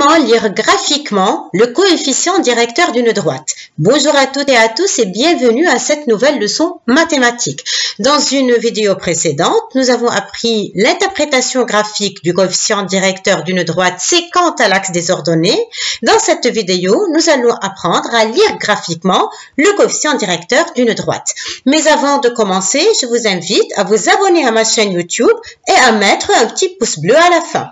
Comment lire graphiquement le coefficient directeur d'une droite? Bonjour à toutes et à tous et bienvenue à cette nouvelle leçon mathématique. Dans une vidéo précédente, nous avons appris l'interprétation graphique du coefficient directeur d'une droite séquente à l'axe des ordonnées. Dans cette vidéo, nous allons apprendre à lire graphiquement le coefficient directeur d'une droite. Mais avant de commencer, je vous invite à vous abonner à ma chaîne YouTube et à mettre un petit pouce bleu à la fin.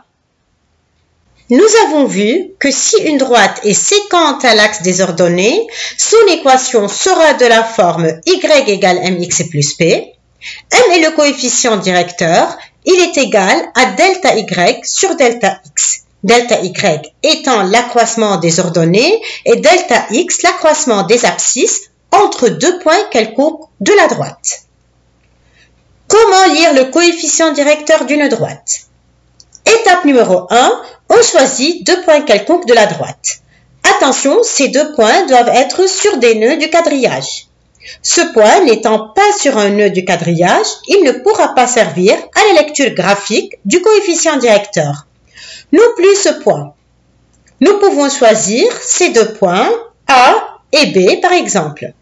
Nous avons vu que si une droite est séquente à l'axe des ordonnées, son équation sera de la forme y égale mx plus p. M est le coefficient directeur, il est égal à delta y sur delta x. Delta y étant l'accroissement des ordonnées et delta x l'accroissement des abscisses entre deux points quelconques de la droite. Comment lire le coefficient directeur d'une droite? Étape numéro 1, on choisit deux points quelconques de la droite. Attention, ces deux points doivent être sur des nœuds du quadrillage. Ce point n'étant pas sur un nœud du quadrillage, il ne pourra pas servir à la lecture graphique du coefficient directeur. Non plus ce point. Nous pouvons choisir ces deux points, A et B par exemple.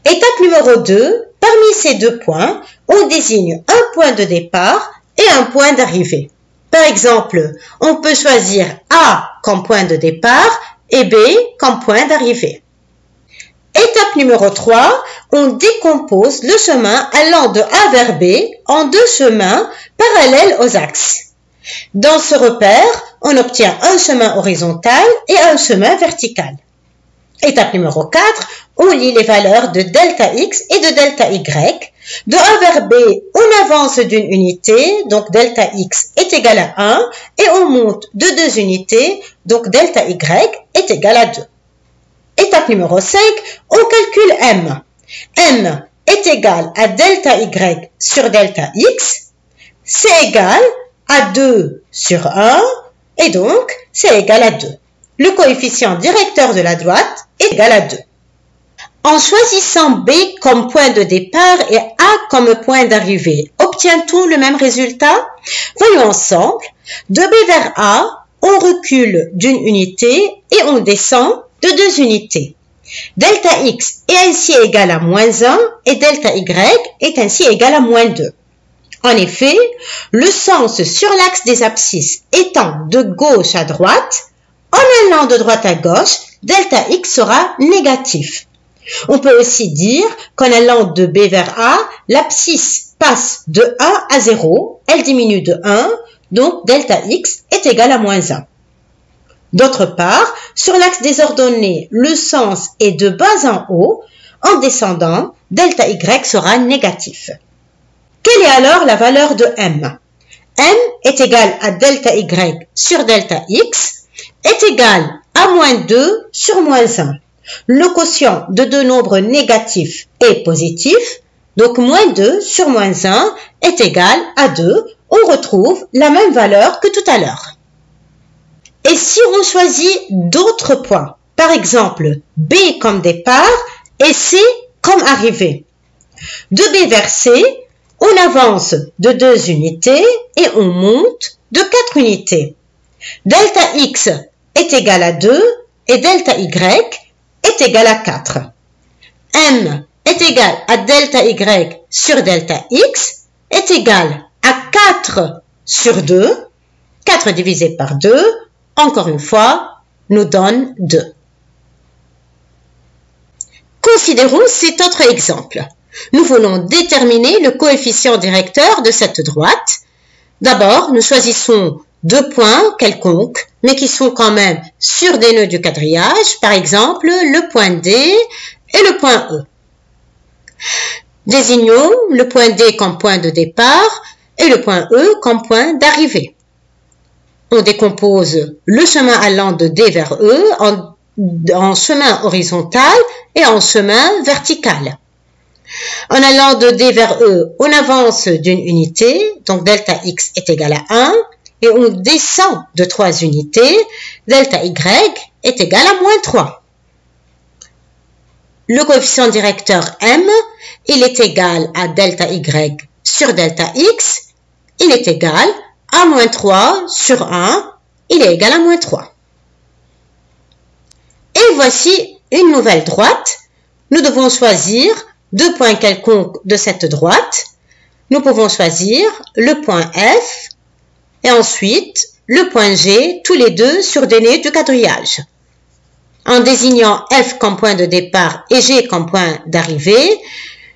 Étape numéro 2, parmi ces deux points, on désigne un point de départ et un point d'arrivée. Par exemple, on peut choisir A comme point de départ et B comme point d'arrivée. Étape numéro 3, on décompose le chemin allant de A vers B en deux chemins parallèles aux axes. Dans ce repère, on obtient un chemin horizontal et un chemin vertical. Étape numéro 4, on lit les valeurs de delta x et de delta y. De A vers B, on avance d'une unité, donc delta x est égal à 1, et on monte de 2 unités, donc delta y est égal à 2. Étape numéro 5, on calcule m. M est égal à delta y sur delta x, c'est égal à 2 sur 1, et donc c'est égal à 2. Le coefficient directeur de la droite est égal à 2. En choisissant B comme point de départ et A comme point d'arrivée, obtient-on le même résultat? Voyons ensemble. De B vers A, on recule d'une unité et on descend de 2 unités. Delta x est ainsi égal à moins 1 et delta y est ainsi égal à moins 2. En effet, le sens sur l'axe des abscisses étant de gauche à droite, en allant de droite à gauche, delta x sera négatif. On peut aussi dire qu'en allant de B vers A, l'abscisse passe de 1 à 0, elle diminue de 1, donc delta x est égal à moins 1. D'autre part, sur l'axe des ordonnées, le sens est de bas en haut, en descendant, delta y sera négatif. Quelle est alors la valeur de m? M est égal à delta y sur delta x est égal à moins 2 sur moins 1. Le quotient de deux nombres négatifs est positif, donc moins 2 sur moins 1 est égal à 2. On retrouve la même valeur que tout à l'heure. Et si on choisit d'autres points, par exemple B comme départ et C comme arrivée. De B vers C, on avance de 2 unités et on monte de 4 unités. Delta x est égal à 2 et delta y est égal à 4. M est égal à delta y sur delta x est égal à 4 sur 2. 4 divisé par 2, encore une fois, nous donne 2. Considérons cet autre exemple. Nous voulons déterminer le coefficient directeur de cette droite. D'abord, nous choisissons deux points quelconques, mais qui sont quand même sur des nœuds du quadrillage, par exemple le point D et le point E. Désignons le point D comme point de départ et le point E comme point d'arrivée. On décompose le chemin allant de D vers E en chemin horizontal et en chemin vertical. En allant de D vers E, on avance d'une unité, donc delta x est égal à 1, et on descend de 3 unités, delta y est égal à moins 3. Le coefficient directeur m, il est égal à delta y sur delta x, il est égal à moins 3 sur 1, il est égal à moins 3. Et voici une nouvelle droite. Nous devons choisir deux points quelconques de cette droite. Nous pouvons choisir le point F et ensuite le point G, tous les deux sur des nœuds du quadrillage. En désignant F comme point de départ et G comme point d'arrivée,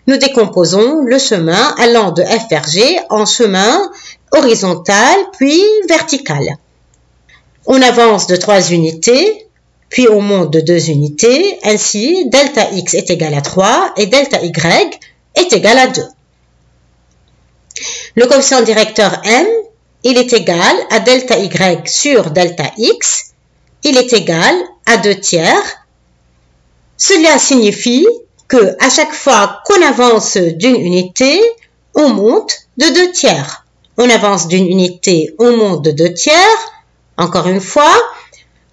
nous décomposons le chemin allant de F vers G en chemin horizontal puis vertical. On avance de 3 unités, puis on monte de 2 unités, ainsi delta x est égal à 3 et delta y est égal à 2. Le coefficient directeur m, il est égal à delta y sur delta x, il est égal à 2 tiers. Cela signifie que à chaque fois qu'on avance d'une unité, on monte de 2 tiers. On avance d'une unité, on monte de 2 tiers. Encore une fois,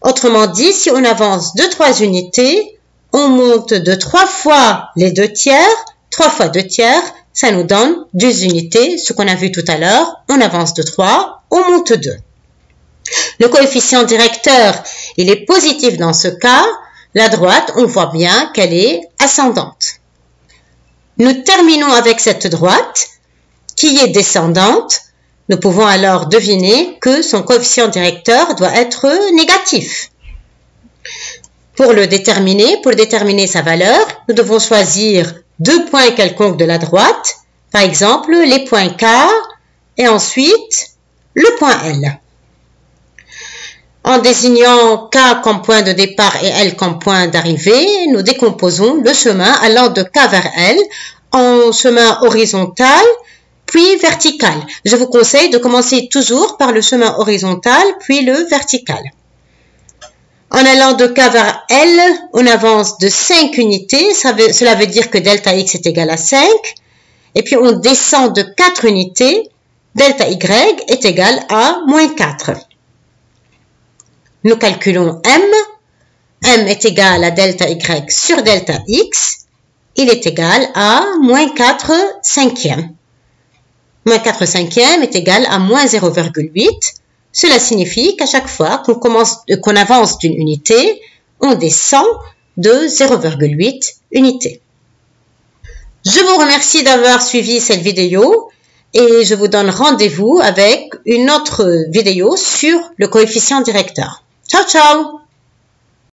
autrement dit, si on avance de 3 unités, on monte de 3 fois les 2 tiers. 3 fois 2 tiers, ça nous donne 2 unités. Ce qu'on a vu tout à l'heure, on avance de 3, on monte 2. Le coefficient directeur, il est positif dans ce cas. La droite, on voit bien qu'elle est ascendante. Nous terminons avec cette droite qui est descendante. Nous pouvons alors deviner que son coefficient directeur doit être négatif. Pour déterminer sa valeur, nous devons choisir deux points quelconques de la droite, par exemple les points K et ensuite le point L. En désignant K comme point de départ et L comme point d'arrivée, nous décomposons le chemin allant de K vers L en chemin horizontal puis vertical. Je vous conseille de commencer toujours par le chemin horizontal puis le vertical. En allant de K vers L, on avance de 5 unités, cela veut dire que delta x est égal à 5. Et puis on descend de 4 unités, delta y est égal à moins 4. Nous calculons m. M est égal à delta y sur delta x. Il est égal à moins 4 cinquièmes. Moins 4 cinquièmes est égal à moins 0,8. Cela signifie qu'à chaque fois qu'on avance d'une unité, on descend de 0,8 unités. Je vous remercie d'avoir suivi cette vidéo et je vous donne rendez-vous avec une autre vidéo sur le coefficient directeur. Ciao, ciao!